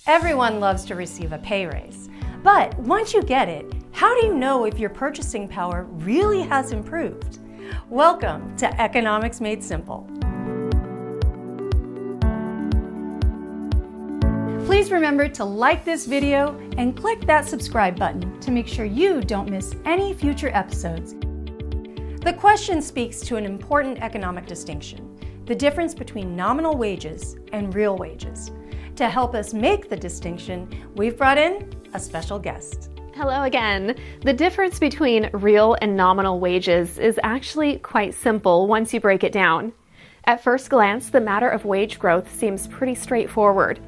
Everyone loves to receive a pay raise. But once you get it, how do you know if your purchasing power really has improved? Welcome to Economics Made Simple. Please remember to like this video and click that subscribe button to make sure you don't miss any future episodes. The question speaks to an important economic distinction, the difference between nominal wages and real wages. To help us make the distinction, we've brought in a special guest. Hello again. The difference between real and nominal wages is actually quite simple once you break it down. At first glance, the matter of wage growth seems pretty straightforward.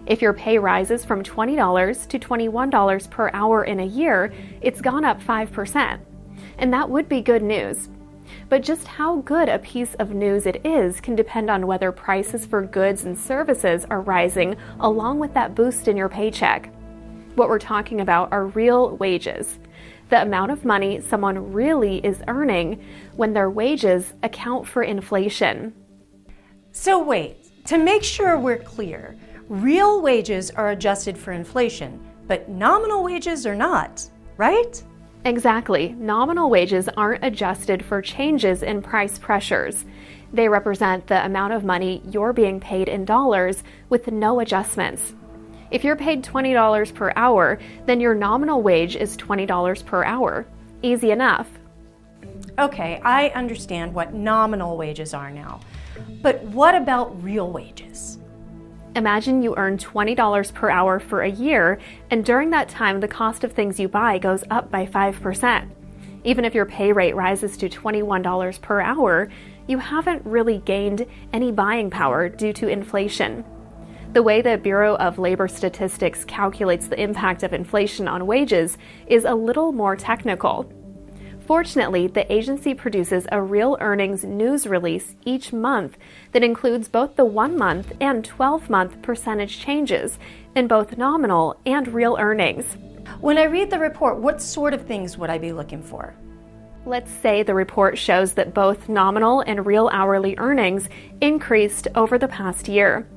If your pay rises from $20 to $21 per hour in a year, it's gone up 5%. And that would be good news. But just how good a piece of news it is can depend on whether prices for goods and services are rising along with that boost in your paycheck. What we're talking about are real wages, the amount of money someone really is earning when their wages account for inflation. So wait, to make sure we're clear, real wages are adjusted for inflation, but nominal wages are not, right? Exactly. Nominal wages aren't adjusted for changes in price pressures. They represent the amount of money you're being paid in dollars with no adjustments. If you're paid $20 per hour, then your nominal wage is $20 per hour. Easy enough. Okay, I understand what nominal wages are now. But what about real wages? Imagine you earn $20 per hour for a year, and during that time, the cost of things you buy goes up by 5%. Even if your pay rate rises to $21 per hour, you haven't really gained any buying power due to inflation. The way the Bureau of Labor Statistics calculates the impact of inflation on wages is a little more technical. Fortunately, the agency produces a real earnings news release each month that includes both the 1-month and 12-month percentage changes in both nominal and real earnings. When I read the report, what sort of things would I be looking for? Let's say the report shows that both nominal and real hourly earnings increased over the past year.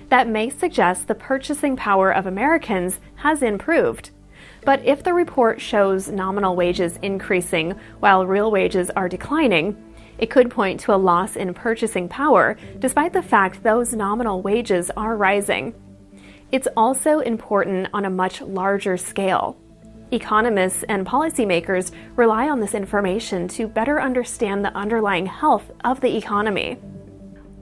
That may suggest the purchasing power of Americans has improved. But if the report shows nominal wages increasing while real wages are declining, it could point to a loss in purchasing power, despite the fact those nominal wages are rising. It's also important on a much larger scale. Economists and policymakers rely on this information to better understand the underlying health of the economy.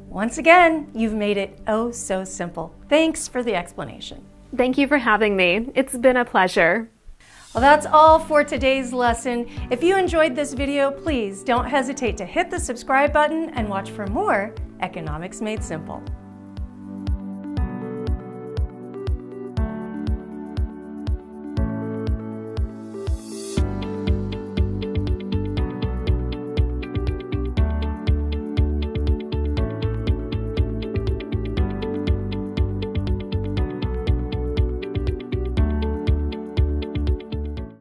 Once again, you've made it oh so simple. Thanks for the explanation. Thank you for having me. It's been a pleasure. Well, that's all for today's lesson. If you enjoyed this video, please don't hesitate to hit the subscribe button and watch for more Economics Made Simple.